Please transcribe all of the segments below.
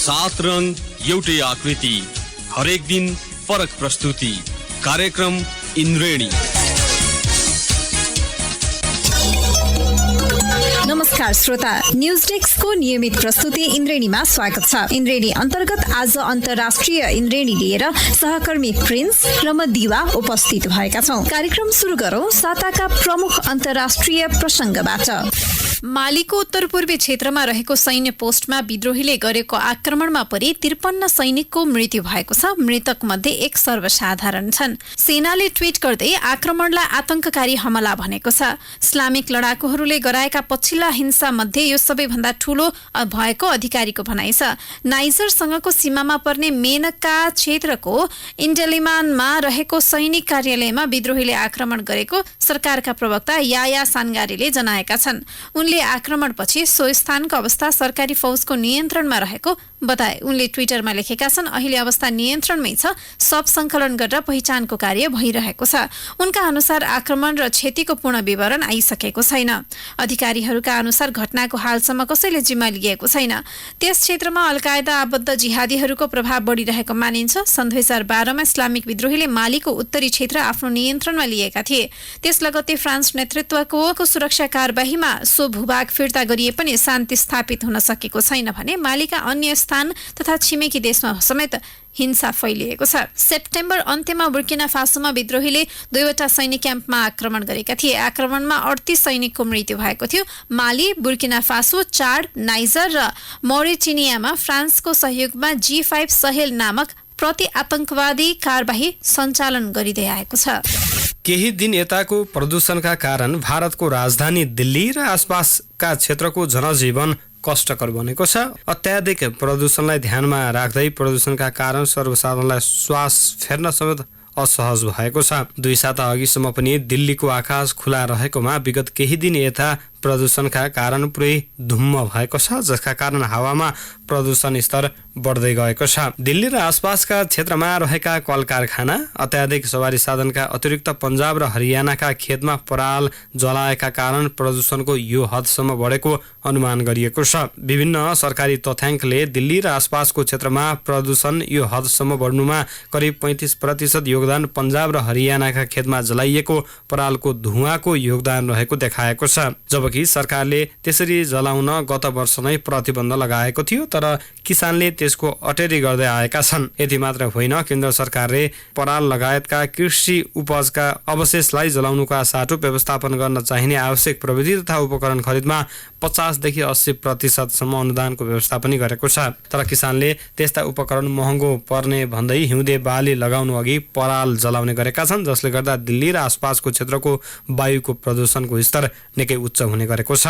सात रङ एउटै आकृति, हरेक दिन फरक प्रस्तुति। कार्यक्रम इन्द्रेणी। नमस्कार श्रोता, न्यूज डेस्कको नियमित प्रस्तुति इन्द्रेणीमा स्वागत छ। इन्द्रेणी अन्तर्गत आज अन्तर्राष्ट्रिय इन्द्रेणी लिएर सहकर्मी प्रिन्स र म दिवा उपस्थित भएका छौं। कार्यक्रम सुरु गरौं साताका प्रमुख अन्तर्राष्ट्रिय प्रसंगबाट। मालीको उत्तर पूर्वी क्षेत्रमा रहेको सैन्य पोस्टमा विद्रोहीले गरेको आक्रमणमा परि 53 सैनिकको मृत्यु भएको छ। मृतक मध्ये एक सर्वसाधारण छन्। सेनाले ट्वीट गर्दै आक्रमणलाई आतंककारी हमला भनेको छ। इस्लामिक लडाकुहरूले गराएका पछिल्ला हिंसा मध्ये यो सबैभन्दा ठूलो भएको अधिकारीको भनाइ छ। नाइजरसँगको सीमामा पर्ने मेनका क्षेत्रको इन्डेलिमानमा रहेको सैनिक कार्यालयमा विद्रोहीले आक्रमण गरेको सरकारका प्रवक्ता याया सान्गारीले जनाएका छन्। उनले आक्रमणपछि सो स्थानको अवस्था सरकारी फौजको नियन्त्रणमा रहेको बताए। उनले ट्विटरमा लेखेका छन्, अहिले अवस्था नियन्त्रणमै छ, सब संकलन गरेर पहिचानको कार्य भइरहेको छ। उनका अनुसार आक्रमण र क्षतिको पूर्ण विवरण आइसकेको छैन। अधिकारीहरूका अनुसार घटनाको हालसम्म कसैले जिम्मा लिएको छैन। त्यस क्षेत्रमा अल-कायदा आबद्ध जिहादीहरूको प्रभाव बढिरहेको मानिन्छ। सन् 2012 मा इस्लामिक विद्रोहीले मालीको उत्तरी क्षेत्र आफ्नो नियन्त्रणमा लिएका थिए। त्यस लगत्तै फ्रान्स नेतृत्वको सुरक्षा कारबाहीमा सो भूभाग फिर्ता गरिए पनि शान्ति स्थापित हुन सकेको छैन भने मालीका अन्य स्थान तथा छिमेकी देशमा समेत हिंसा फैलिएको छ। सेप्टेम्बर अन्त्यमा बुर्किना फासोमा विद्रोहीले 2वटा सैनिक क्याम्पमा आक्रमण गरेका थिए। आक्रमणमा 38 सैनिकको मृत्यु भएको थियो। माली, बुर्किना फासो, चाड, नाइजर र मोरिटेनियामा फ्रान्सको सहयोगमा G5 सहेल नामक प्रति आतंकवादी कारबाही सञ्चालन गरिँदै आएको छ। केही दिन यताको प्रदूषणका कारण भारतको राजधानी दिल्ली र आसपासका क्षेत्रको जनजीवन कष्टकर बनेको छ। अत्याधिक प्रदूषणलाई ध्यानमा राख्दै प्रदूषणका कारण सर्वसाधारणलाई श्वास फेर्न समेत असहज भएको छ। 2 साता अघिसम्म पनि दिल्लीको आकाश खुला रहेकोमा विगत केही दिन यता प्रदूषणका कारण पुरै धुम्म भएको छ, जसका कारण हावामा प्रदूषण स्तर बढ्दै गएको छ। दिल्ली र आसपासका क्षेत्रमा रहेका कल कारखाना, अत्याधिक सवारी साधनका अतिरिक्त पन्जाब र हरियाणाका खेतमा पराल जलाएका कारण प्रदूषणको यो हदसम्म बढेको अनुमान गरिएको छ। विभिन्न सरकारी तथ्याङ्कले दिल्ली र आसपासको क्षेत्रमा प्रदूषण यो हदसम्म बढ्नुमा करिब 35% योगदान पन्जाब र हरियाणाका खेतमा जलाइएको परालको धुवाँको योगदान रहेको देखाएको छ। जबकि सरकारले त्यसरी जलाउन गत वर्ष नै प्रतिबन्ध लगाएको थियो, तर किसानले त्यसको अटेरी गर्दै आएका छन्। यति मात्र होइन, केन्द्र सरकारले पराल लगायतका कृषि उपजका अवशेषलाई जलाउनुका साटो व्यवस्थापन गर्न चाहिने आवश्यक प्रविधि तथा उपकरण खरिदमा 50 देखि 80% सम्म अनुदानको व्यवस्था पनि गरेको छ। तर किसानले त्यस्ता उपकरण महँगो पर्ने भन्दै हिउँदे बाली लगाउनु अघि पराल जलाउने गरेका छन्, जसले गर्दा दिल्ली र आसपासको क्षेत्रको वायुको प्रदूषणको स्तर निकै उच्च हुने गरेको छ।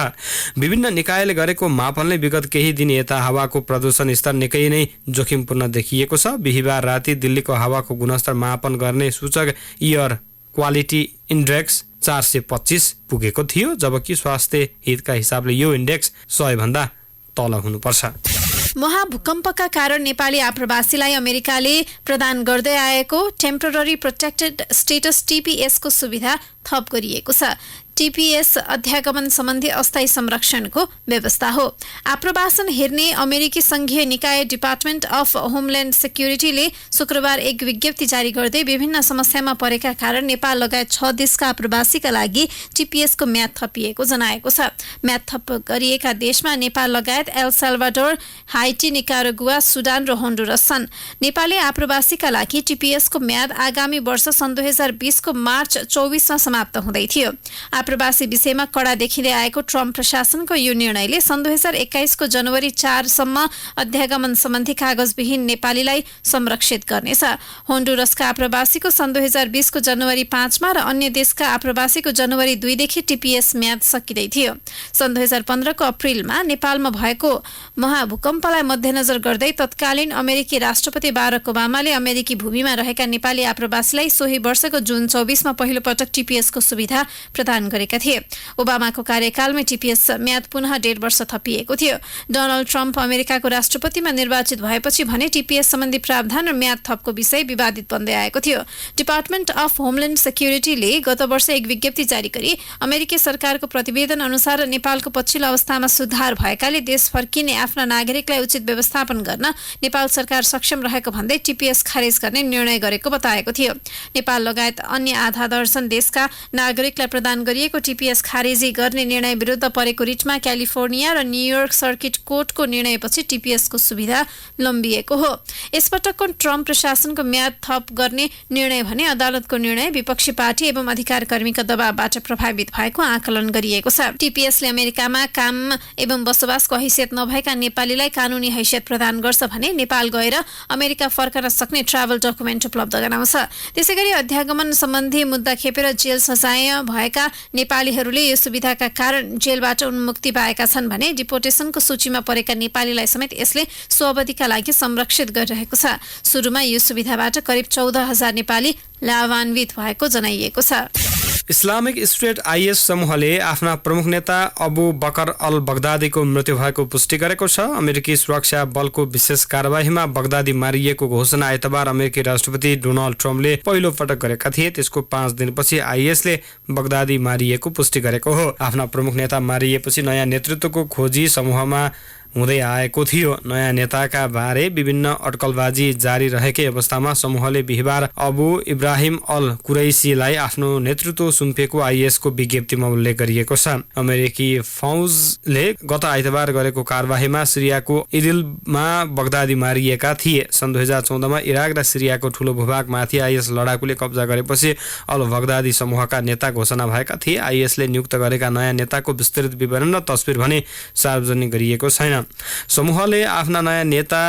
विभिन्न निकायले गरेको मापनले विगत केही दिन यता हावाको प्रदूषण स्तर निकै नै जोखिमपूर्ण देखिएको छ। बिहिबार राति दिल्लीको हावाको गुणस्तर मापन गर्ने सूचक एयर क्वालिटी इन्डेक्स 425 पुगेको थियो, जबकि स्वास्थ्य हितका हिसाबले यो इन्डेक्स 100 भन्दा तल हुनुपर्छ। महाभूकम्पका कारण नेपाली आप्रवासीलाई अमेरिकाले प्रदान गर्दै आएको टेम्पररी प्रोटेक्टेड स्टेटस TPS को सुविधा थप गरिएको छ। TPS अध्यागमन सम्बन्धी अस्थायी संरक्षणको व्यवस्था हो। आप्रवासन हेर्ने अमेरिकी संघीय निकाय डिपार्टमेन्ट अफ होमल्यान्ड सेक्युरिटीले शुक्रबार एक विज्ञप्ति जारी गर्दै विभिन्न समस्यामा परेका कारण नेपाल लगायत 6 देशका आप्रवासीका लागि TPS को म्याद थपिएको जनाएको छ। म्याद थप गरिएका देशमा नेपाल लगायत L Salvador, high tea, Nicaragua, Sudan र होन्डुरस छन्। नेपाली आप्रवासीका लागि TPS को म्याद आगामी वर्ष सन् 2020 को मार्च 24 मा समाप्त हुँदै थियो। आप्रवासी विषयमा कडा देखिँदै आएको ट्रम्प प्रशासनको यो निर्णयले सन् 2021 को जनवरी 4 सम्म अध्यागमन सम्बन्धी कागजविहीन नेपालीलाई संरक्षित गर्नेछ। होन्डुरसका आप्रवासीको सन् 2020 को जनवरी 5 मा र अन्य देशका आप्रवासीको जनवरी 2 देखि TPS म्याद सकिँदै थियो। सन् 2015 को अप्रिलमा नेपालमा भएको महाभूकम्पलाई मध्यनजर गर्दै तत्कालीन अमेरिकी राष्ट्रपति बाराक ओबामाले अमेरिकी भूमिमा रहेका नेपाली आप्रवासीलाई सोही वर्षको जुन 24 मा पहिलो पटक TPS को सुविधा प्रदान गरेका थिए। ओबामाको कार्यकालमा टीपीएस म्याद पुनः 1.5 वर्ष थपिएको थियो। डोनाल्ड ट्रम्प अमेरिकाको राष्ट्रपतिमा निर्वाचित भएपछि भने टीपीएस सम्बन्धी प्रावधान र म्याद थपको विषय विवादित बन्दै आएको थियो। डिपार्टमेन्ट अफ होमल्यान्ड सेक्युरिटीले गत वर्ष एक विज्ञप्ति जारी गरी अमेरिकी सरकारको प्रतिवेदन अनुसार नेपालको पछिल्लो अवस्थामा सुधार भएकाले देश फर्किने आफ्ना नागरिकलाई उचित व्यवस्थापन गर्न नेपाल सरकार सक्षम रहेको भन्दै टीपीएस खारेज गर्ने निर्णय गरेको बताएको थियो। नेपाल लगायत अन्य आधा दर्जन देशका नागरिकलाई प्रदान गरिएको टीपीएस खारेजी गर्ने निर्णय विरुद्ध परेको रिटमा क्यालिफोर्निया र न्यूयोर्क सर्किट कोर्टको निर्णयपछि टीपीएसको सुविधा लम्बिएको हो। यसपटकको ट्रम्प प्रशासनको म्याद थप गर्ने निर्णय भने अदालतको निर्णय विपक्षी पार्टी एवं अधिकार कर्मीका दबावबाट प्रभावित भएको आकलन गरिएको छ। टीपीएसले अमेरिकामा काम एवं बसोबासको हैसियत नभएका नेपालीलाई कानूनी हैसियत प्रदान गर्छ भने नेपाल गएर अमेरिका फर्कन सक्ने ट्राभल डकुमेन्ट उपलब्ध गराउँछ। त्यसैगरी अध्यागमन सम्बन्धी मुद्दा खेपेर जेल सजाय भएका नेपालीहरूले यो सुविधाका कारण जेलबाट उन्मुक्ति पाएका छन् भने डिपोर्टेसनको सूचीमा परेका नेपालीलाई समेत यसले स्वावधिका लागि संरक्षित गरिरहेको छ। सुरुमा यो सुविधाबाट करिब 14,000 नेपाली लाभान्वित भएको जनाइएको छ। इस्लामिक स्टेट आइएस समूहले आफ्ना प्रमुख नेता अबु बकर अल बगदादीको मृत्यु भएको पुष्टि गरेको छ। अमेरिकी सुरक्षा बलको विशेष कार्यवाहीमा बगदादी मारिएको घोषणा आइतबार अमेरिकी राष्ट्रपति डोनाल्ड ट्रम्पले पहिलो पटक गरेका थिए। त्यसको 5 दिनपछि आइएसले बगदादी मारिएको पुष्टि गरेको हो। आफ्ना प्रमुख नेता मारिएपछि नयाँ नेतृत्वको खोजी समूहमा हुँदै आएको थियो। नयाँ नेताका बारे विभिन्न अड्कलबाजी जारी रहेकै अवस्थामा समूहले बिहिबार अबु इब्राहिम अल कुरैशीलाई आफ्नो नेतृत्व सुम्पिएको आइएसको विज्ञप्तिमा उल्लेख गरिएको छ। अमेरिकी फौजले गत आइतबार गरेको कारबाहीमा सिरियाको इदिलमा बगदादी मारिएका थिए। सन् 2014मा इराक र सिरियाको ठूलो भूभागमाथि आइएस लडाकुले कब्जा गरेपछि अल बगदादी समूहका नेता घोषणा भएका थिए। आइएसले नियुक्त गरेका नयाँ नेताको विस्तृत विवरण र तस्बिर भने सार्वजनिक गरिएको छैन। समूहले आफ्ना नयाँ नेता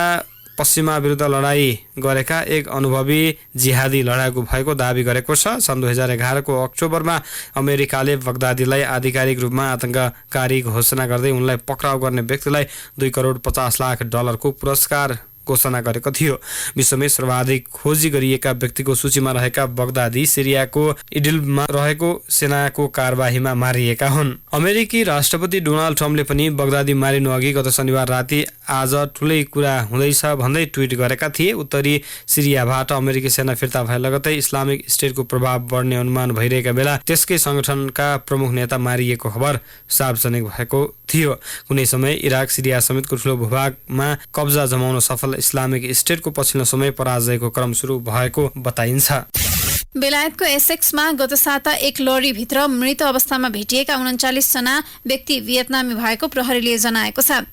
पश्चिमा विरुद्ध लडाई गरेका एक अनुभवी जिहादी लडाकु भएको दावी गरेको छ। सन् 2011 को अक्टोबरमा अमेरिकाले बगदादीलाई आधिकारिक रूपमा आतंककारी घोषणा गर्दै उनलाई पक्राउ गर्ने व्यक्तिलाई $2.50 करोड पुरस्कार घोषणा गरेको थियो। विश्वमै सर्वाधिक खोजी गरिएका व्यक्तिको सूचीमा रहेका बगदादी सिरियाको इडिलमा रहेको सेनाको कारबाहीमा मारिएका हुन्। अमेरिकी राष्ट्रपति डोनाल्ड ट्रम्पले पनि बगदादी मारिनु अघि गत शनिबार राति आज ठुलै कुरा हुँदैछ भन्दै ट्विट गरेका थिए। उत्तरी सिरियाबाट अमेरिकी सेना फिर्ता भए लगतै इस्लामिक स्टेटको प्रभाव बढ्ने अनुमान भइरहेका बेला त्यसकै संगठनका प्रमुख नेता मारिएको खबर सार्वजनिक भएको थियो। कुनै समय इराक सिरिया समेतको ठुलो भूभागमा कब्जा जमाउन सफल इस्लामिक स्टेटको पछिल्लो समय पराजयको क्रम सुरु भएको बताइन्छ। बेलायतको एसेक्समा गत साता एक लरीभित्र मृत अवस्थामा भेटिएका 39 जना व्यक्ति भियतनामी भएको प्रहरीले जनाएको छ।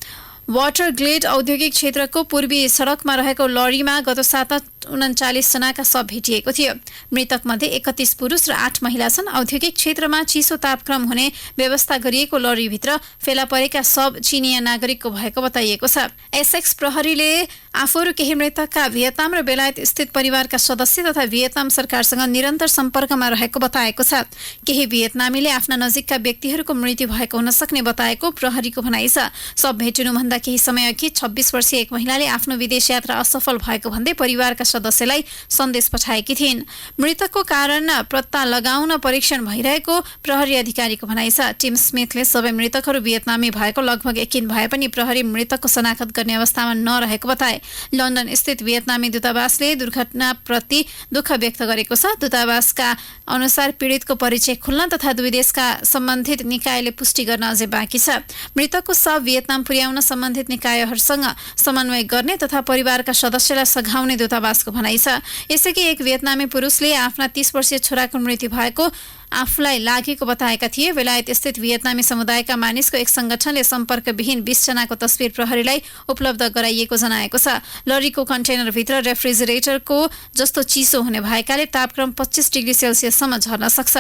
वाटर ग्लेड औद्योगिक क्षेत्रको पूर्वी सडकमा रहेको लरीमा गत साता 39 जनाका शव भेटिएको थियो। मृतक मध्ये 31 पुरुष र 8 महिला छन्। औद्योगिक क्षेत्रमा चिसो तापक्रम हुने व्यवस्था गरिएको लरीभित्र फेला परेका शव चिनिया नागरिकको भएको बताइएको छ। एसेक्स प्रहरीले आफूहरू केही मृतकका भियतनाम र बेलायत स्थित परिवारका सदस्य तथा भियतनाम सरकारसँग निरन्तर सम्पर्कमा रहेको बताएको छ। केही भियतनामीले आफ्ना नजिकका व्यक्तिहरूको मृत्यु भएको हुन सक्ने बताएको प्रहरीको भनाइ छ। शव भेटिनुभन्दा केही समय अघि 26 वर्षीय एक महिलाले आफ्नो विदेश यात्रा असफल भएको भन्दै परिवारका सदस्यलाई सन्देश पठाएकी थिइन्। मृतकको कारण पत्ता लगाउन परीक्षण भइरहेको प्रहरी अधिकारीको भनाइ छ। टिम स्मिथले सबै मृतकहरू भियतनामी भएको लगभग यकिन भए पनि प्रहरी मृतकको शनाखत गर्ने अवस्थामा नरहेको बताए। लन्डन स्थित भियतनामी दूतावासले दुर्घटनाप्रति दुःख व्यक्त गरेको छ। दूतावासका अनुसार पीडितको परिचय खुल्न तथा दुवै देशका सम्बन्धित निकायले पुष्टि गर्न अझै बाँकी छ। मृतकको शव भियतनाम पुर्याउन सम्बन्धित निकायहरूसँग समन्वय गर्ने तथा परिवारका सदस्यलाई सघाउने दूतावासको भनाइ छ। यसैगरी एक भियतनामी पुरुषले आफ्ना 30 वर्षीय छोराको मृत्यु भएको आफूलाई लागेको बताएका थिए। बेलायत स्थित भियतनामी समुदायका मानिसको एक संगठनले सम्पर्कविहीन 20 जनाको तस्बिर प्रहरीलाई उपलब्ध गराइएको जनाएको छ। लरीको कन्टेनरभित्र रेफ्रिजरेटरको जस्तो चिसो हुने भएकाले तापक्रम 25 डिग्री सेल्सियससम्म झर्न सक्छ।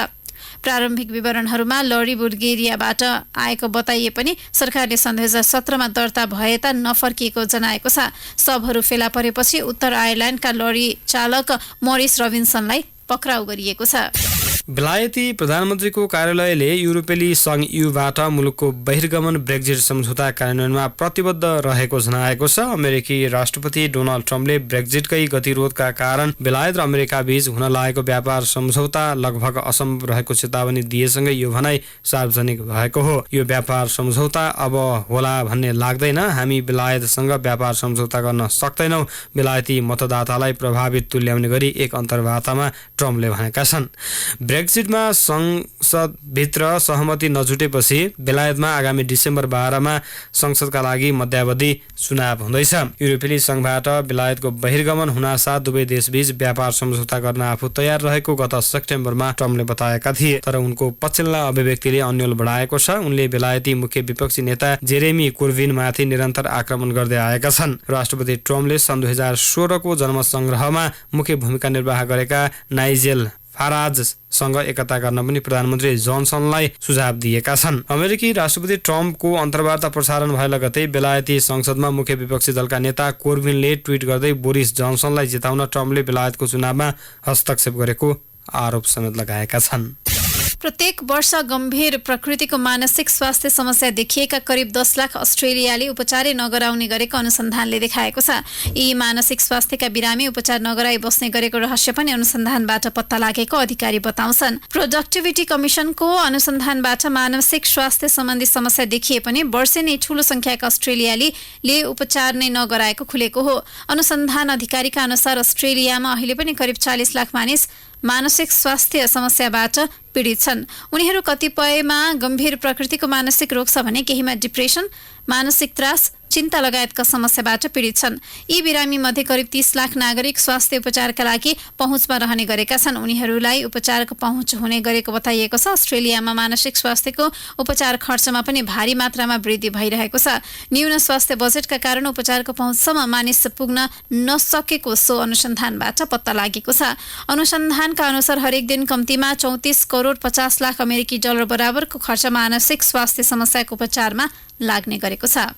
प्रारम्भिक विवरणहरूमा लरी बुल्गेरियाबाट आएको बताइए पनि सरकारले सन् 2017मा दर्ता भएता नफर्किएको जनाएको छ। शवहरू फेला परेपछि उत्तर आयरल्यान्डका लरी चालक मोरिस रबिन्सनलाई पक्राउ गरिएको छ। बेलायती प्रधानमन्त्रीको कार्यालयले युरोपेली सङ्घ यूबाट मुलुकको बहिर्गमन ब्रेक्जिट सम्झौता कार्यान्वयनमा प्रतिबद्ध रहेको जनाएको छ। अमेरिकी राष्ट्रपति डोनाल्ड ट्रम्पले ब्रेक्जिटकै गतिरोधका कारण बेलायत र अमेरिका बीच हुन लागेको व्यापार सम्झौता लगभग असम्भव रहेको चेतावनी दिएसँगै यो भनाइ सार्वजनिक भएको हो। यो व्यापार सम्झौता अब होला भन्ने लाग्दैन, हामी बेलायतसँग व्यापार सम्झौता गर्न सक्दैनौँ, बेलायती मतदातालाई प्रभावित तुल्याउने गरी एक अन्तर्वार्तामा ट्रम्पले भनेका छन्। ब्रेक्जिटमा संसदभित्र सहमति नजुटेपछि बेलायतमा आगामी डिसेम्बर 12मा संसदका लागि मध्यावधि चुनाव हुँदैछ। युरोपेली संघबाट बेलायतको बहिर्गमन हुनासाथ दुवै देशबीच व्यापार सम्झौता गर्न आफू तयार रहेको गत सेप्टेम्बरमा ट्रम्पले बताएका थिए। तर उनको पछिल्ला अभिव्यक्तिले अन्यल बढाएको छ। उनले बेलायती मुख्य विपक्षी नेता जेरेमी कोर्बिनमाथि निरन्तर आक्रमण गर्दै आएका छन्। राष्ट्रपति ट्रम्पले सन् 2016 को जनमतसंग्रहमा मुख्य भूमिका निर्वाह गरेका नाइजेल फाराजसँग एकता गर्न पनि प्रधानमन्त्री जोन्सनलाई सुझाव दिएका छन्। अमेरिकी राष्ट्रपति ट्रम्पको अन्तर्वार्ता प्रसारण भए लगतै बेलायती संसदमा मुख्य विपक्षी दलका नेता कोर्बिनले ट्विट गर्दै बोरिस जोन्सनलाई जिताउन ट्रम्पले बेलायतको चुनावमा हस्तक्षेप गरेको आरोप समेत लगाएका छन्। प्रत्येक वर्ष गम्भीर प्रकृतिको मानसिक स्वास्थ्य समस्या देखिएका करिब 10 लाख अस्ट्रेलियाली उपचारै नगराउने गरेको अनुसन्धानले देखाएको छ। यी मानसिक स्वास्थ्यका बिरामी उपचार नगराई बस्ने गरेको रहस्य पनि अनुसन्धानबाट पत्ता लागेको अधिकारी बताउँछन्। प्रोडक्टिभिटी कमिसनको अनुसन्धानबाट मानसिक स्वास्थ्य सम्बन्धी समस्या देखिए पनि वर्षे नै ठूलो संख्याका अस्ट्रेलियालीले उपचार नै नगराएको खुलेको हो। अनुसन्धान अधिकारीका अनुसार अस्ट्रेलियामा अहिले पनि करिब 40 लाख मानिस मानसिक स्वास्थ्य समस्याबाट पीडित छन्। उनीहरू कतिपयमा गम्भीर प्रकृतिको मानसिक रोग छ भने केहीमा डिप्रेसन, मानसिक त्रास, चिन्ता लगायतका समस्याबाट पीडित छन्। यी बिरामी मध्ये करिब 30 लाख नागरिक स्वास्थ्य उपचारका लागि पहुँचमा रहने गरेका छन्। उनीहरूलाई उपचारको पहुँच हुने गरेको बताइएको छ। अस्ट्रेलियामा मानसिक स्वास्थ्यको उपचार खर्चमा पनि भारी मात्रामा वृद्धि भइरहेको छ। न्यून स्वास्थ्य बजेटका कारण उपचारको पहुँचसम्म मानिस पुग्न नसकेको सो अनुसन्धानबाट पत्ता लागेको छ। अनुसन्धानका अनुसार हरेक दिन कम्तीमा 34 करोड 50 लाख अमेरिकी डलर बराबरको खर्च मानसिक स्वास्थ्य समस्याको उपचारमा लाग्ने गरेको छ।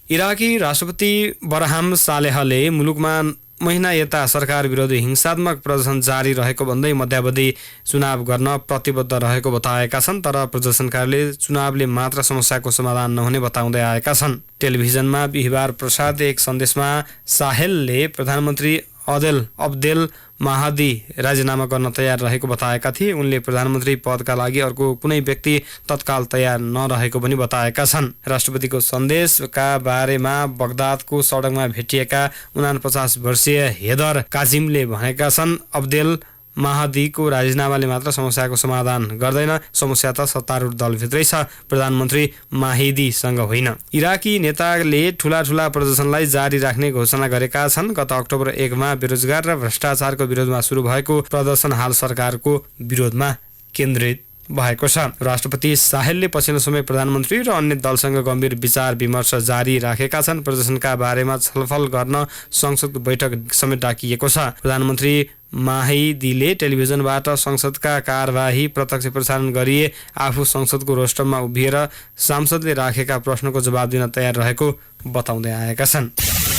इराकी राष्ट्रपति बरहाम सालेहले मुलुकमा महिना यता सरकार विरोधी हिंसात्मक प्रदर्शन जारी रहेको भन्दै मध्यावधि चुनाव गर्न प्रतिबद्ध रहेको बताएका छन्। तर प्रदर्शनकारीले चुनावले मात्र समस्याको समाधान नहुने बताउँदै आएका छन्। टेलिभिजनमा बिहिबार प्रसारित एक सन्देशमा साहेलले प्रधानमन्त्री अब्देल महादी राजीनामा गर्न तयार रहेको बताएका थिए। उनले प्रधानमन्त्री पदका लागि अर्को कुनै व्यक्ति तत्काल तयार नरहेको पनि बताएका छन्। राष्ट्रपतिको सन्देशका बारेमा बगदादको सडकमा भेटिएका 49 वर्षीय हेदर काजिमले भनेका छन्, अब्देल महादीको राजीनामाले मात्र समस्याको समाधान गर्दैन, समस्या त सत्तारूढ दलभित्रै छ, प्रधानमन्त्री माहिदीसँग होइन। इराकी नेताले ठूला प्रदर्शनलाई जारी राख्ने घोषणा गरेका छन्। गत अक्टोबर 1 मा बेरोजगार र भ्रष्टाचारको विरोधमा सुरु भएको प्रदर्शन हाल सरकारको विरोधमा केन्द्रित भएको छ। राष्ट्रपति साहेलले पछिल्लो समय प्रधानमन्त्री र अन्य दलसँग गम्भीर विचार विमर्श जारी राखेका छन्। प्रदर्शनका बारेमा छलफल गर्न संसदको बैठक समेत डाकिएको छ। प्रधानमन्त्री माहिदीले टेलिभिजनबाट संसदका कार्यवाही प्रत्यक्ष प्रसारण गरिए आफू संसदको रोस्टरमा उभिएर सांसदले राखेका प्रश्नको जवाब दिन तयार रहेको बताउँदै आएका छन्।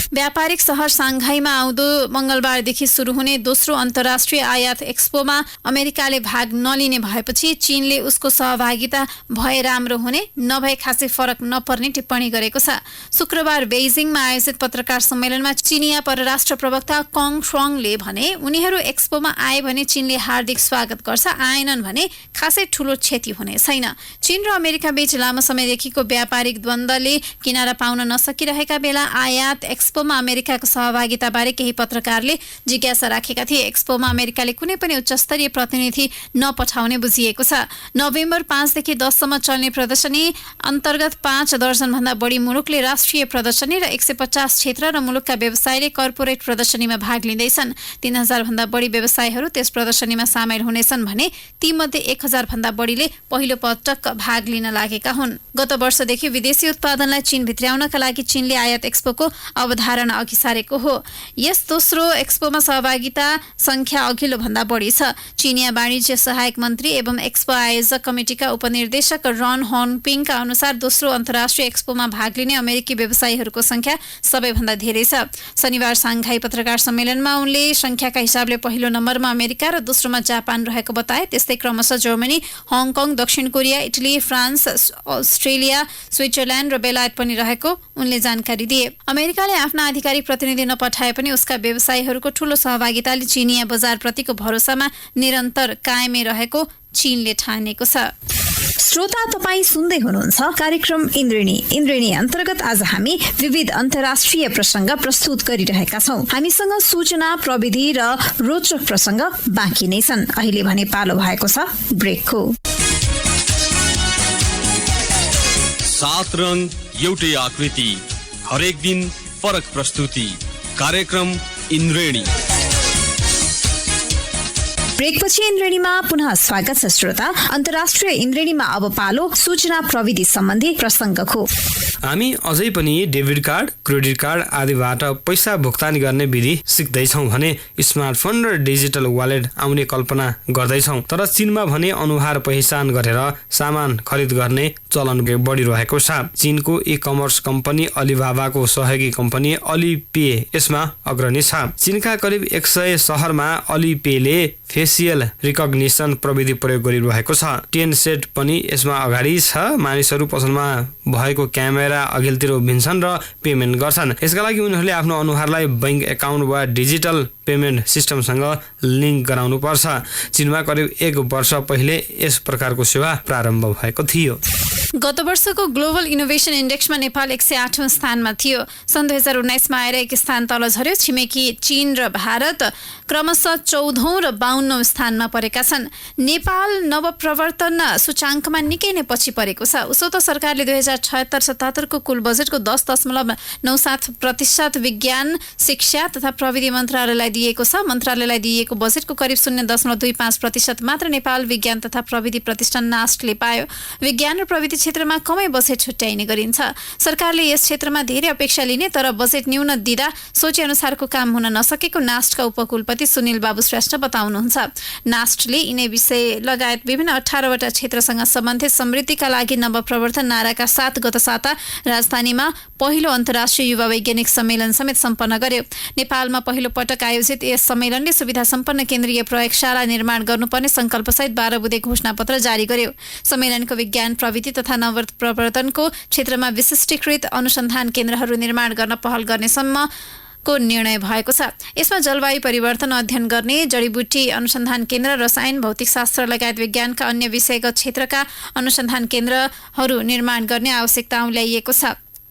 व्यापारिक सहर साङ्घाईमा आउँदो मंगलबारदेखि सुरु हुने दोस्रो अन्तर्राष्ट्रिय आयात एक्सपोमा अमेरिकाले भाग नलिने भएपछि चीनले उसको सहभागिता भए राम्रो हुने, नभए खासै फरक नपर्ने टिप्पणी गरेको छ। शुक्रबार बेइजिङमा आयोजित पत्रकार सम्मेलनमा चीनिया परराष्ट्र प्रवक्ता कङ श्वाङले भने उनीहरू एक्सपोमा आए भने चीनले हार्दिक स्वागत गर्छ, आएनन् भने खासै ठूलो क्षति हुने छैन। चीन र अमेरिका बीच लामो समयदेखिको व्यापारिक द्वन्द्वले किनारा पाउन नसकिरहेका बेला आयात एक्सपोमा अमेरिकाको सहभागिताबारे केही पत्रकारले जिज्ञासा राखेका थिए। एक्सपोमा अमेरिकाले कुनै पनि उच्चस्तरीय प्रतिनिधि नपठाउने बुझिएको छ। नोभेम्बर 5 देखि 10 सम्म चल्ने प्रदर्शनी अन्तर्गत 5 दर्जनभन्दा बढी मुलुकले राष्ट्रिय प्रदर्शनी र 150 क्षेत्र र मुलुकका व्यवसायले कर्पोरेट प्रदर्शनीमा भाग लिँदैछन्। 3000 भन्दा बढी व्यवसायहरू त्यस प्रदर्शनीमा सामेल हुनेछन् भने तीमध्ये 1000 भन्दा बढीले पहिलो पटक भाग लिन लागेका हुन्। गत वर्षदेखि विदेशी उत्पादनलाई चीन भित्र्याउनका लागि चीनले आयात एक्सपोको अवधारणा अवधारणा अघि सारेको हो। यस दोस्रो एक्सपोमा सहभागिता संख्या अघिल्लो भन्दा बढी छ। चिनिया वाणिज्य सहायक मन्त्री एवं एक्सपो आयोजक कमिटिका उपनिर्देशक रन होङपिङका अनुसार दोस्रो अन्तर्राष्ट्रिय एक्सपोमा भाग लिने अमेरिकी व्यवसायीहरूको संख्या सबैभन्दा धेरै छ। शनिबार साङ्घाई पत्रकार सम्मेलनमा उनले संख्याका हिसाबले पहिलो नम्बरमा अमेरिका र दोस्रोमा जापान रहेको बताए। त्यस्तै क्रमशः जर्मनी, हङकङ, दक्षिण Korea, Italy, France, Australia, Switzerland र बेलायत पनि रहेको उनले जानकारी दिए। अमेरिकाले आफ्ना आधिकारिक प्रतिनिधि नपठाए पनि उसका व्यवसायीहरूको ठूलो सहभागिताले चिनिया बजारप्रतिको भरोसामा निरन्तर कायमै रहेको चीनले ठानेको छ। श्रोता, तपाईँ सुन्दै हुनुहुन्छ कार्यक्रम इन्द्रेणी अन्तर्गत आज हामी विविध अन्तर्राष्ट्रिय प्रसङ्ग प्रस्तुत गरिरहेका छौँ। हामीसँग सूचना, प्रविधि र रोचक प्रसङ्ग बाँकी नै छन्। अहिले भने पालो भएको छ ब्रेकको। 7 रङ एउटै आकृति, हरेक दिन फरक प्रस्तुति। कार्यक्रम इन्द्रेणी। ब्रेकपछि इन्द्रेणीमा पुनः स्वागत छ श्रोता। अन्तर्राष्ट्रिय इन्द्रेणीमा अब पालो सूचना प्रविधि सम्बन्धी प्रसङ्गको। हामी अझै पनि डेबिट कार्ड, क्रेडिट कार्ड आदिबाट पैसा भुक्तानी गर्ने विधि सिक्दैछौँ भने स्मार्टफोन र डिजिटल वालेट आउने कल्पना गर्दैछौँ। तर चीनमा भने अनुहार पहिचान गरेर सामान खरिद गर्ने चलन बढिरहेको छ। चीनको ई कमर्स कम्पनी अलिबाबाको सहयोगी कम्पनी अलिपे यसमा अग्रणी छ। चीनका करिब 100 शहरमा अलिपेले फेसियल रिकग्निसन प्रविधि प्रयोग गरिरहेको छ। टेनसेट पनि यसमा अगाडि छ। मानिसहरू पसलमा भएको क्यामेरा अघिल्तिर उभिन्छन् र पेमेन्ट गर्छन्। यसका लागि उनीहरूले आफ्नो अनुहारलाई बैंक एकाउन्ट वा डिजिटल पेमेन्ट सिस्टमसँग लिङ्क गराउनु पर्छ। चीनमा करिब 1 वर्ष पहिले यस प्रकारको सेवा प्रारम्भ भएको थियो। गत वर्षको ग्लोबल इनोभेसन इन्डेक्समा नेपाल 108औं स्थानमा थियो। सन् 2019मा आएर 1 स्थान तल झर्यो। छिमेकी चीन र भारत क्रमशः 14औं र 52औं स्थानमा परेका छन्। नेपाल नवप्रवर्तन सूचाङ्कमा निकै नै पछि परेको छ। उसो त सरकारले 2076-77 को कुल बजेटको 10.97% विज्ञान, शिक्षा तथा प्रविधि मन्त्रालयलाई दिएको छ। मन्त्रालयलाई दिएको बजेटको करिब 0.25% मात्र नेपाल विज्ञान तथा प्रविधि प्रतिष्ठान नास्टले पायो। विज्ञान र प्रविधि क्षेत्रमा कमै बजेट छुट्याइने गरिन्छ। सरकारले यस क्षेत्रमा धेरै अपेक्षा लिने तर बजेट न्यून दिँदा सोचे अनुसारको काम हुन नसकेको नास्टका उपकुलपति सुनिल बाबु श्रेष्ठ बताउनुहुन्छ। नास्टले यिनै विषय लगायत विभिन्न 18वटा क्षेत्रसँग सम्बन्धित समृद्धिका लागि नवप्रवर्तन नाराका साथ गत साता राजधानीमा पहिलो अन्तर्राष्ट्रिय युवा वैज्ञानिक सम्मेलन समेत सम्पन्न गर्यो। नेपालमा पहिलो पटक आयोजित यस सम्मेलनले सुविधा सम्पन्न केन्द्रीय प्रयोगशाला निर्माण गर्नुपर्ने संकल्पसहित 12 बुँदे घोषणापत्र जारी गर्यो। सम्मेलनको विज्ञान, प्रविधि तथा नवप्रवर्तनको क्षेत्रमा विशिष्टीकृत अनुसन्धान केन्द्रहरू निर्माण गर्न पहल गर्नेसम्मको निर्णय भएको छ। यसमा जलवायु परिवर्तन अध्ययन गर्ने जडीबुटी अनुसन्धान केन्द्र, रसायन, भौतिकशास्त्र लगायत विज्ञानका अन्य विषयगत क्षेत्रका अनुसन्धान केन्द्रहरू निर्माण गर्ने आवश्यकता औल्याइएको छ।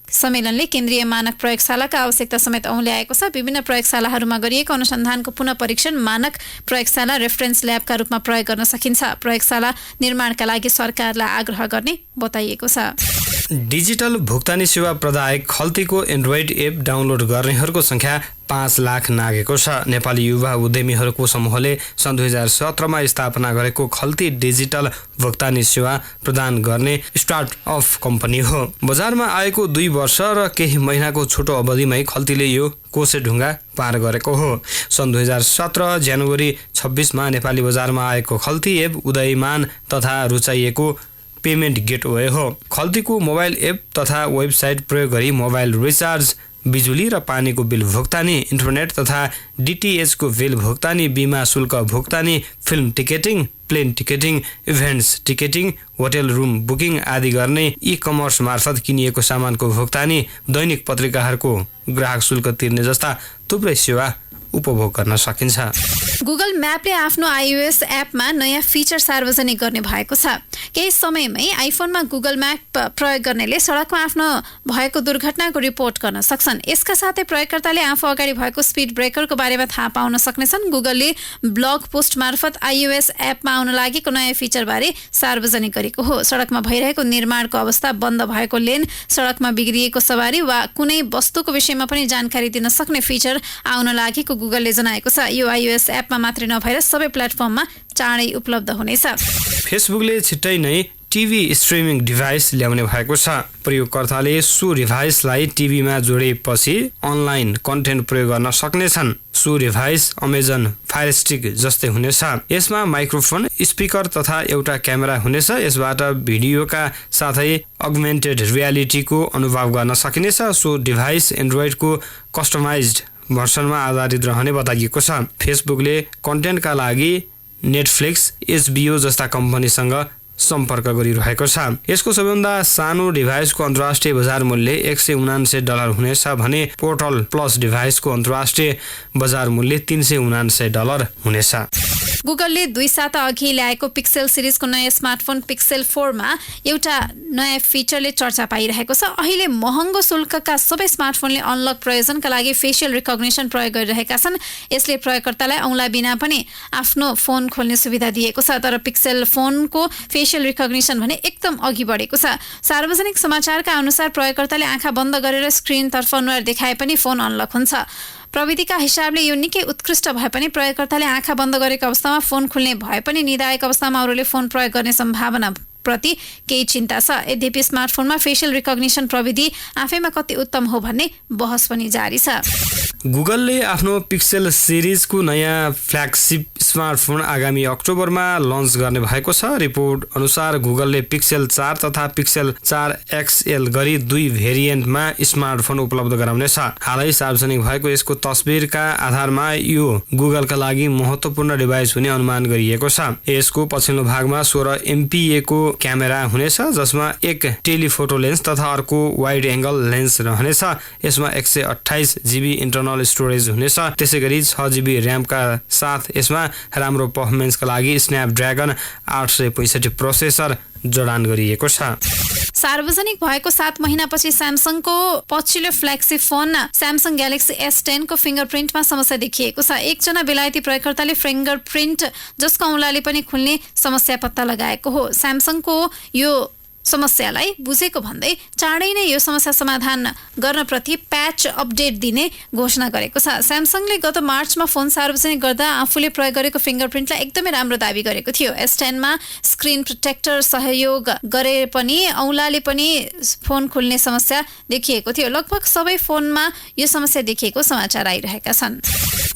सम्मेलनले केन्द्रीय मानक प्रयोगशालाका आवश्यकता समेत औल्याएको छ। विभिन्न प्रयोगशालाहरूमा गरिएको अनुसन्धानको पुनः परीक्षण मानक प्रयोगशाला रेफरेन्स ल्याबका रूपमा प्रयोग गर्न सकिन्छ। प्रयोगशाला निर्माणका लागि सरकारलाई आग्रह गर्ने बताइएको छ। डिजिटल भुक्तानी सेवा प्रदायक खल्तीको एन्ड्रोइड एप डाउनलोड गर्नेहरूको संख्या 5 लाख नागेको छ। नेपाली युवा उद्यमीहरूको समूहले सन् 2017मा स्थापना गरेको खल्ती डिजिटल भुक्तानी सेवा प्रदान गर्ने स्टार्टअप कम्पनी हो। बजारमा आएको 2 वर्ष र केही महिनाको छोटो अवधिमै खल्तीले यो कोसेढुङ्गा पार गरेको हो। सन् 2017 जनवरी 26मा नेपाली बजारमा आएको खल्ती एप उदयमान तथा रुचाइएको पेमेन्ट गेटवे हो। खल्तीको मोबाइल एप तथा वेबसाइट प्रयोग गरी मोबाइल रिचार्ज, बिजुली र पानीको बिल भुक्तानी, इन्टरनेट तथा डिटिएचको बिल भुक्तानी, बिमा शुल्क भुक्तानी, film ticketing, plane ticketing, events ticketing, hotel room booking आदि गर्ने ई कमर्स मार्फत किनिएको सामानको भुक्तानी, दैनिक पत्रिकाहरूको ग्राहक शुल्क तिर्ने जस्ता थुप्रै सेवा उपभोग गर्न सकिन्छ। गुगल म्यापले आफ्नो iOS एपमा नयाँ फिचर सार्वजनिक गर्ने भएको छ। केही समयमै आइफोनमा गुगल म्याप प्रयोग गर्नेले सडकमा आफ्नो भएको दुर्घटनाको रिपोर्ट गर्न सक्छन्। यसका साथै प्रयोगकर्ताले आफू अगाडि भएको स्पिड ब्रेकरको बारेमा थाहा पाउन सक्नेछन्। गुगलले ब्लग पोस्ट मार्फत iOS एपमा आउन लागेको नयाँ फिचरबारे सार्वजनिक गरेको हो। सडकमा भइरहेको निर्माणको अवस्था, बन्द भएको लेन, सडकमा बिग्रिएको सवारी वा कुनै वस्तुको विषयमा पनि जानकारी दिन सक्ने फिचर आउन लागेको गुगलले जनाएको छ। यो iOS एपमा मात्रै नभएर सबै प्लेटफर्ममा चाँडै उपलब्ध हुनेछ। फेसबुकले छिट्टै नै टिभी स्ट्रिमिङ डिभाइस ल्याउने भएको छ। प्रयोगकर्ताले सो डिभाइसलाई टिभीमा जोडेपछि अनलाइन कन्टेन्ट प्रयोग गर्न सक्नेछन्। So device Amazon fire stick जस्तै हुनेछ। यसमा माइक्रोफोन, स्पिकर तथा एउटा क्यामेरा हुनेछ। यसबाट भिडियोका साथै अगमेन्टेड रियालिटीको अनुभव गर्न सकिनेछ। सो डिभाइस एन्ड्रोइडको कस्टमाइज्ड भर्सनमा आधारित रहने बताइएको छ। फेसबुकले कन्टेन्टका लागि नेटफ्लिक्स, HBO जस्ता कम्पनीसँग सम्पर्क गरिरहेको छ। यसको सबैभन्दा सानो डिभाइसको अन्तर्राष्ट्रिय बजार मूल्य $179 हुनेछ भने पोर्टल प्लस डिभाइसको अन्तर्राष्ट्रिय बजार मूल्य $379 हुनेछ। गुगलले 2 साता अघि ल्याएको पिक्सेल सिरिजको नयाँ स्मार्टफोन पिक्सेल 4 मा एउटा नयाँ फिचरले चर्चा पाइरहेको छ। अहिले महँगो शुल्कका सबै स्मार्टफोनले अनलक प्रयोजनका लागि फेसियल रिकग्निसन प्रयोग गरिरहेका छन्। यसले प्रयोगकर्तालाई औँला बिना पनि आफ्नो फोन खोल्ने सुविधा दिएको छ। तर पिक्सेल फोनको फेसियल रिकग्निसन भने एकदम अघि बढेको छ। सार्वजनिक समाचारका अनुसार प्रयोगकर्ताले आँखा बन्द गरेर स्क्रिनतर्फ अनुहार देखाए पनि फोन अनलक हुन्छ। प्रविधिका हिसाबले यो निकै उत्कृष्ट भए पनि प्रयोगकर्ताले आँखा बन्द गरेको अवस्थामा फोन खुल्ने भए पनि निदाएको अवस्थामा अरूले फोन प्रयोग गर्ने सम्भावना प्रति केही चिन्ता छ। यद्यपि स्मार्टफोनमा फेसियल रिकग्निसन प्रविधि आफैमा कति उत्तम हो भन्ने बहस पनि जारी छ। गुगलले आफ्नो पिक्सेल सिरिजको नयाँ फ्ल्यागशिप स्मार्टफोन आगामी अक्टोबरमा लन्च गर्ने भएको छ। रिपोर्ट अनुसार गुगलले पिक्सेल 4 तथा पिक्सेल 4 XL गरी 2 भेरिएन्टमा स्मार्टफोन उपलब्ध गराउनेछ। हालै सार्वजनिक भएको यसको तस्बिरका आधारमा यो गुगलका लागि महत्त्वपूर्ण डिभाइस हुने अनुमान गरिएको छ। यसको पछिल्लो भागमा 16 MPA को क्यामेरा हुनेछ, जसमा एक टेलिफोटो लेन्स तथा अर्को वाइड एंगल लेन्स रहनेछ। यसमा 128 GB इन्टरनल स्टोरेज हुनेछ। त्यसैगरी 6 GB र्यामका साथ यसमा राम्रो पर्फर्मेन्सका लागि स्न्यापड्र्यागन 865 प्रोसेसर जडान गरिएको छ। सार्वजनिक भएको 7 महिनापछि स्यामसङको पछिल्लो फ्ल्यागशिप फोन स्यामसङ ग्यालेक्सी S10 को फिङ्गरप्रिन्टमा समस्या देखिएको छ। एकजना बेलायती प्रयोगकर्ताले फिङ्गरप्रिन्ट जसको औँलाले पनि खुल्ने समस्या पत्ता लगाएको हो। स्यामसङको यो समस्यालाई बुझेको भन्दै चाँडै नै यो समस्या समाधान गर्न प्रति प्याच अपडेट दिने घोषणा गरेको छ। स्यामसङले गत मार्चमा फोन सार्वजनिक गर्दा आफूले प्रयोग गरेको फिङ्गरप्रिन्टलाई एकदमै राम्रो दाबी गरेको थियो। S10 मा स्क्रिन प्रोटेक्टर सहयोग गरे पनि औँलाले पनि फोन खुल्ने समस्या देखिएको थियो। लगभग सबै फोनमा यो समस्या देखिएको समाचार आइरहेका छन्।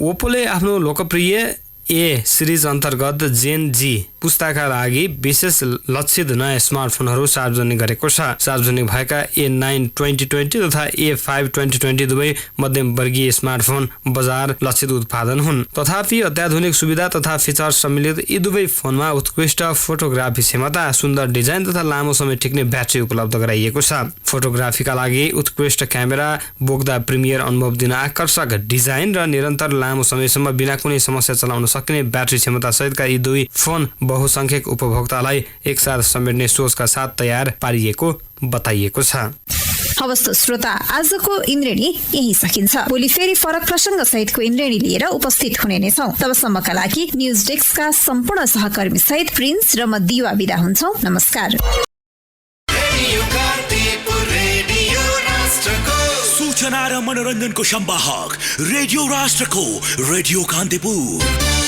ओप्पोले आफ्नो लोकप्रिय ए सिरिज अन्तर्गत जेन जी पुस्ताका लागि विशेष लक्षित नयाँ स्मार्टफोनहरू सार्वजनिक गरेको छ। सार्वजनिक भएका A9 2020 तथा A5 2020 दुवै मध्यम वर्गीय स्मार्टफोन बजार लक्षित उत्पादन हुन्। तथापि अत्याधुनिक सुविधा तथा फिचर सम्मिलित यी दुवै फोनमा उत्कृष्ट फोटोग्राफी क्षमता, सुन्दर डिजाइन तथा लामो समय टिक्ने ब्याट्री उपलब्ध गराइएको छ। फोटोग्राफीका लागि उत्कृष्ट क्यामेरा, बोक्दा प्रिमियर अनुभव दिन आकर्षक डिजाइन र निरन्तर लामो समयसम्म बिना कुनै समस्या चलाउन सक्ने ब्याट्री क्षमता सहितका यी दुई फोन बहुसंख्यक उपभोक्तालाई एकसाथ समेट्ने सोचका साथ तयार पारिएको बताइएको छ। हवस् श्रोता, आजको इन्द्रेणी यही सकिन्छ। भोलि फेरि फरक प्रसङ्ग सहितको इन्द्रेणी लिएर उपस्थित हुने नै छौँ। तबसम्मका लागि न्युज डेस्कका सम्पूर्ण सहकर्मी सहित प्रिन्स र म दिवा बिदा हुन्छौँ। नमस्कार। सूचना र मनोरञ्जनको सम्वाहक रेडियो राष्ट्रको रेडियो कान्तिपुर।